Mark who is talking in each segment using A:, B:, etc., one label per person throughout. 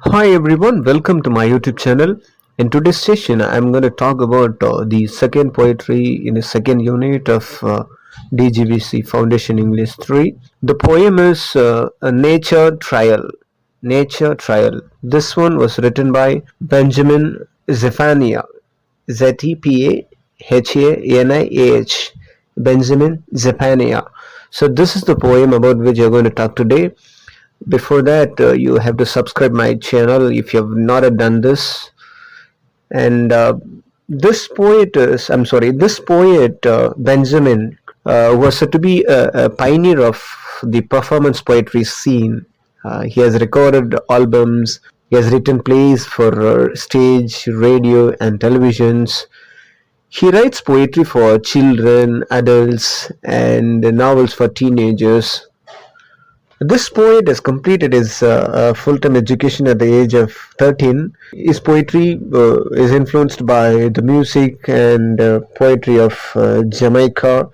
A: Hi everyone, welcome to my YouTube channel. In today's session, I'm going to talk about the second poetry in the second unit of DGVC Foundation English 3. The poem is a Nature Trial. Nature Trial. This one was written by Benjamin Zephaniah. Zepaniah. Benjamin Zephaniah. So this is the poem about which you're going to talk today. Before that, you have to subscribe my channel if you have not done this. And this poet Benjamin was said to be a pioneer of the performance poetry scene. He has recorded albums. He has written plays for stage, radio, and televisions. He writes poetry for children, adults, and novels for teenagers. This poet has completed his full-time education at the age of 13. His poetry is influenced by the music and poetry of Jamaica,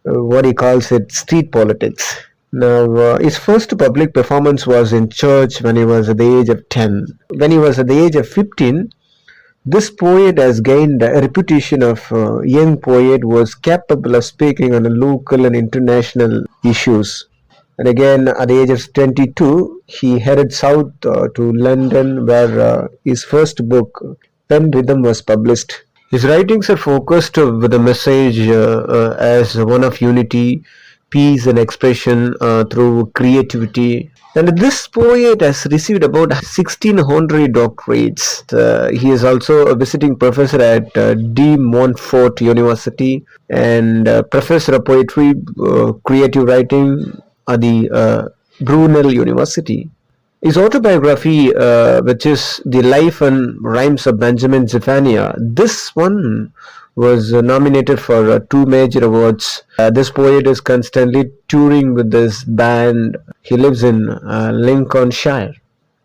A: what he calls it street politics. Now, his first public performance was in church when he was at the age of 10. When he was at the age of 15, this poet has gained a reputation of young poet who was capable of speaking on local and international issues. And again, at the age of 22, he headed south to London, where his first book, Pen Rhythm, was published. His writings are focused with a message as one of unity, peace, and expression through creativity. And this poet has received about 16 honorary doctorates. He is also a visiting professor at De Montfort University and professor of poetry, creative writing at the Brunel University. His autobiography, which is The Life and Rhymes of Benjamin Zephaniah, this one was nominated for two major awards. This poet is constantly touring with this band. He lives in Lincolnshire.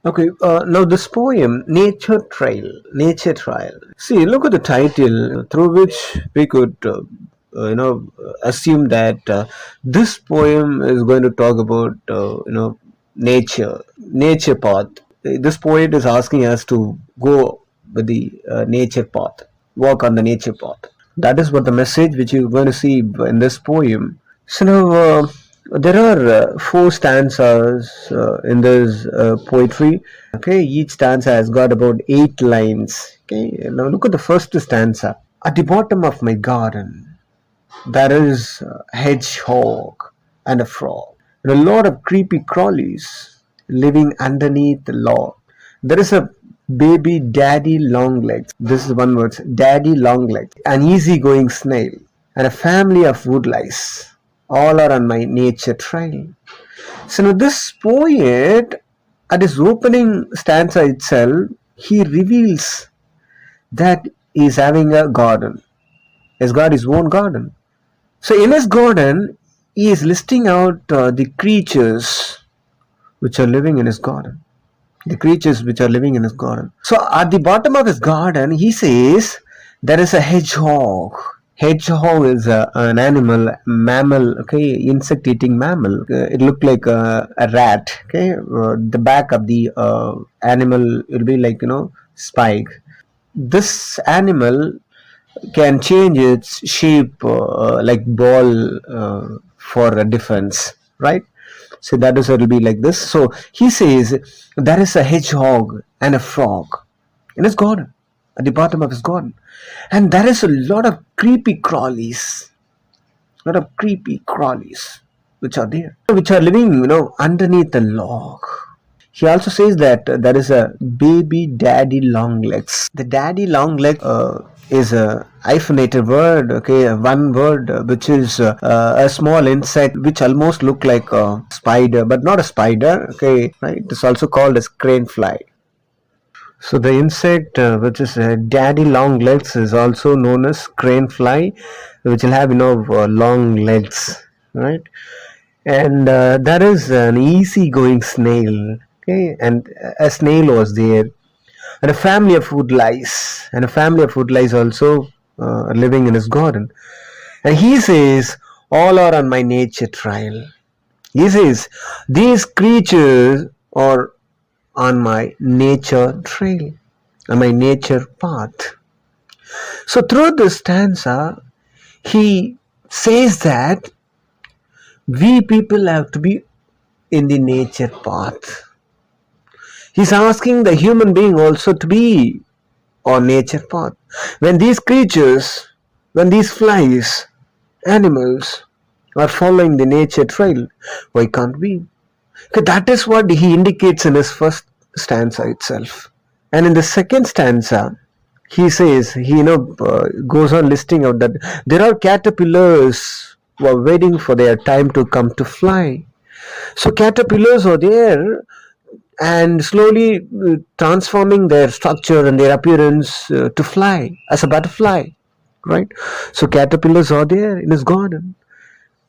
A: Okay, now this poem, Nature Trial. Nature Trial. See, look at the title, through which we could assume that this poem is going to talk about nature path. This poet is asking us to go with the nature path, walk on the nature path. That is what the message which you're going to see in this poem. So now there are four stanzas in this poetry. Okay, each stanza has got about 8 lines. Okay, now look at the first stanza. At the bottom of my garden, there is a hedgehog and a frog, and a lot of creepy crawlies living underneath the log. There is a baby daddy longlegs. This is one word, daddy longlegs, an easygoing snail, and a family of woodlice. All are on my nature trail. So now this poet, at his opening stanza itself, he reveals that he is having a garden. He's got his own garden. So in his garden, he is listing out the creatures which are living in his garden. The creatures which are living in his garden. So at the bottom of his garden, he says there is a hedgehog. Hedgehog is an animal, mammal, okay, insect-eating mammal. It looked like a rat, okay. The back of the animal will be like, spike. This animal can change its shape like ball for a defense, right? So that is, it will be like this. So he says there is a hedgehog and a frog in his garden, at the bottom of his garden, and there is a lot of creepy crawlies, which are there, which are living, underneath the log. He also says that there is a baby daddy longlegs. The daddy longlegs is a hyphenated word, okay, one word which is a small insect which almost look like a spider, but not a spider, okay, right? It's also called as crane fly. So the insect which is daddy long legs is also known as crane fly, which will have long legs, right? And there is an easygoing snail, okay, and a snail was there, and a family of woodlice, also living in his garden. And he says, all are on my nature trial. He says, these creatures are on my nature trail, on my nature path. So through this stanza, he says that we people have to be in the nature path. He's asking the human being also to be on nature path. When these creatures, when these flies, animals are following the nature trail, why can't we? Because that is what he indicates in his first stanza itself. And in the second stanza, he says, he goes on listing out that there are caterpillars who are waiting for their time to come to fly. So caterpillars are there and slowly transforming their structure and their appearance to fly as a butterfly, right? So caterpillars are there in his garden.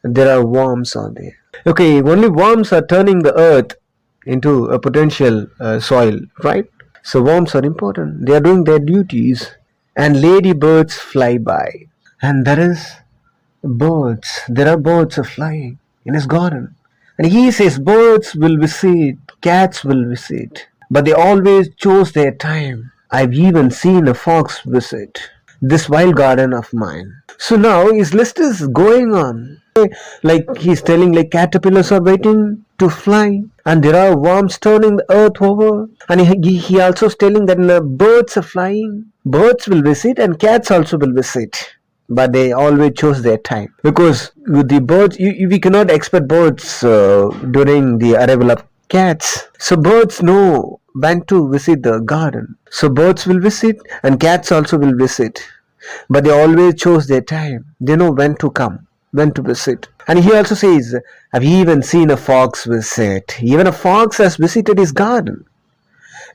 A: There are worms are there. Okay, only worms are turning the earth into a potential soil, right? So worms are important. They are doing their duties, and ladybirds fly by. And there is birds. There are birds are flying in his garden. And he says birds will visit, cats will visit, but they always chose their time. I've even seen a fox visit this wild garden of mine. So now his list is going on. Like he's telling, like caterpillars are waiting to fly, and there are worms turning the earth over. And he also is telling that birds are flying, birds will visit, and cats also will visit. But they always chose their time, because with the birds, we cannot expect birds during the arrival of cats. So birds know when to visit the garden. So birds will visit, and cats also will visit. But they always chose their time. They know when to come, when to visit. And he also says, I've even seen a fox visit. Even a fox has visited his garden.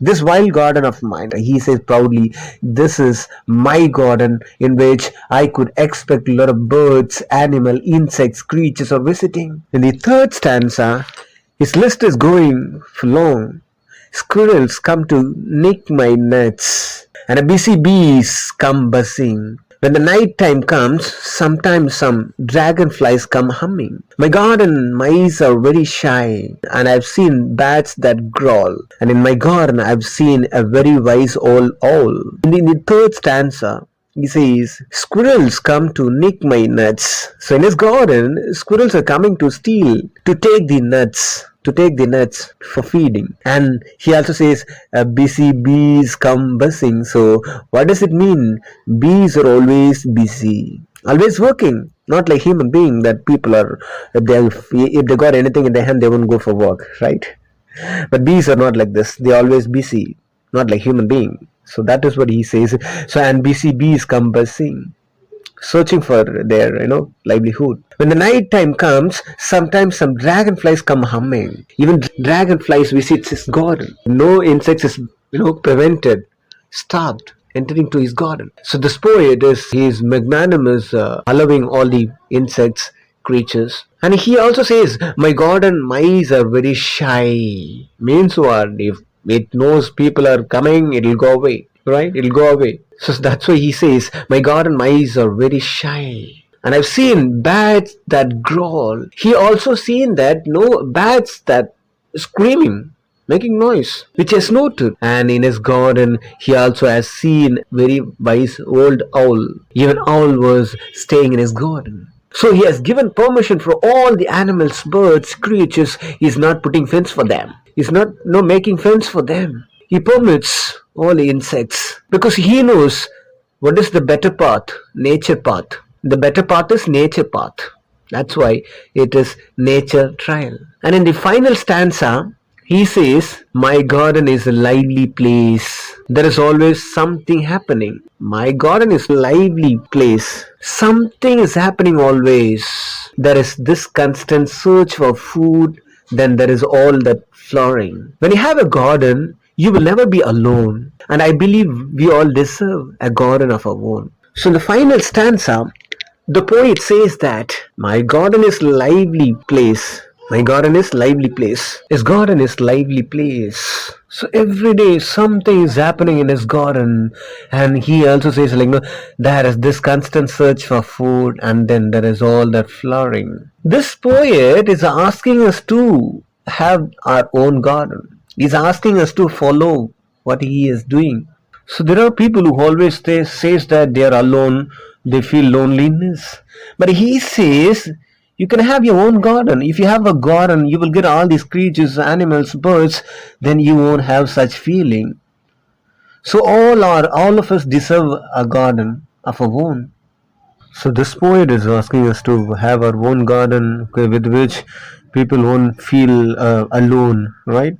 A: This wild garden of mine, he says proudly, this is my garden in which I could expect a lot of birds, animal, insects, creatures are visiting. In the third stanza, his list is going long. Squirrels come to nick my nuts, and a busy bees come buzzing. When the night time comes, sometimes some dragonflies come humming. My garden mice are very shy, and I've seen bats that growl. And in my garden, I've seen a very wise old owl. In the third stanza, he says, squirrels come to nick my nuts. So in his garden, squirrels are coming to steal, to take the nuts. For feeding. And he also says busy bees come buzzing. So what does it mean? Bees are always busy, always working, not like human being that people are, if they got anything in their hand, they won't go for work, right? But bees are not like this. They're always busy, not like human being. So that is what he says. So, and busy bees come buzzing, searching for their livelihood. When the night time comes, sometimes some dragonflies come humming. Even dragonflies visit his garden. No insects is prevented, stopped entering to his garden. So this poet is magnanimous, allowing all the insects, creatures. And he also says, my garden mice are very shy. Means what? If it knows people are coming, it'll go away, right? It'll go away. So that's why he says, my garden mice are very shy. And I've seen bats that growl. He also seen that bats that screaming, making noise, which is noted. And in his garden, he also has seen very wise old owl. Even owl was staying in his garden. So he has given permission for all the animals, birds, creatures. He's not putting fence for them. He's not making fence for them. He permits all the insects because he knows what is the better path, nature path. The better path is nature path. That's why it is nature trial. And in the final stanza, he says, my garden is a lively place. There is always something happening. My garden is a lively place. Something is happening always. There is this constant search for food. Then there is all that flowering. When you have a garden, you will never be alone. And I believe we all deserve a garden of our own. So in the final stanza, the poet says that my garden is lively place. My garden is lively place. His garden is lively place. So every day something is happening in his garden. And he also says there is this constant search for food, and then there is all that flowering. This poet is asking us to have our own garden. He's asking us to follow what he is doing. So there are people who always says that they are alone, they feel loneliness. But he says you can have your own garden. If you have a garden, you will get all these creatures, animals, birds, then you won't have such feeling. So all of us deserve a garden of our own. So this poet is asking us to have our own garden, okay, with which people won't feel alone, right?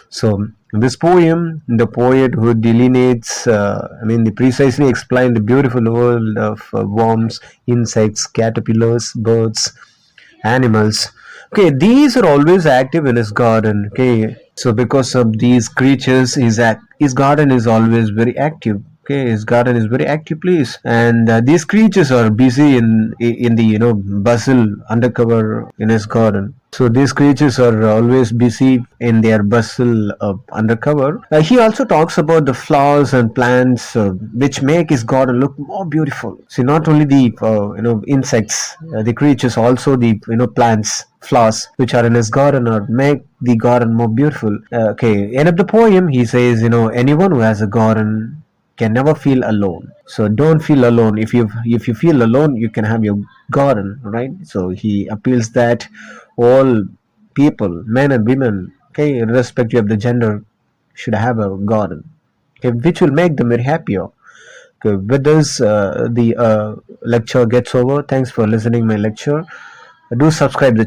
A: So this poem, the poet who delineates, they precisely explain the beautiful world of worms, insects, caterpillars, birds, animals. Okay, these are always active in his garden. Okay, so because of these creatures, his garden is always very active. Okay, his garden is very active place, and these creatures are busy in the bustle undercover in his garden. So these creatures are always busy in their bustle undercover. He also talks about the flowers and plants which make his garden look more beautiful. See, not only the insects, the creatures, also the plants, flowers which are in his garden or make the garden more beautiful. Okay, end of the poem, he says, anyone who has a garden can never feel alone. So don't feel alone. If you feel alone, you can have your garden, right? So he appeals that all people, men and women, okay, irrespective of the gender, should have a garden, okay, which will make them very happier. Okay, with this, the lecture gets over. Thanks for listening my lecture. Do subscribe the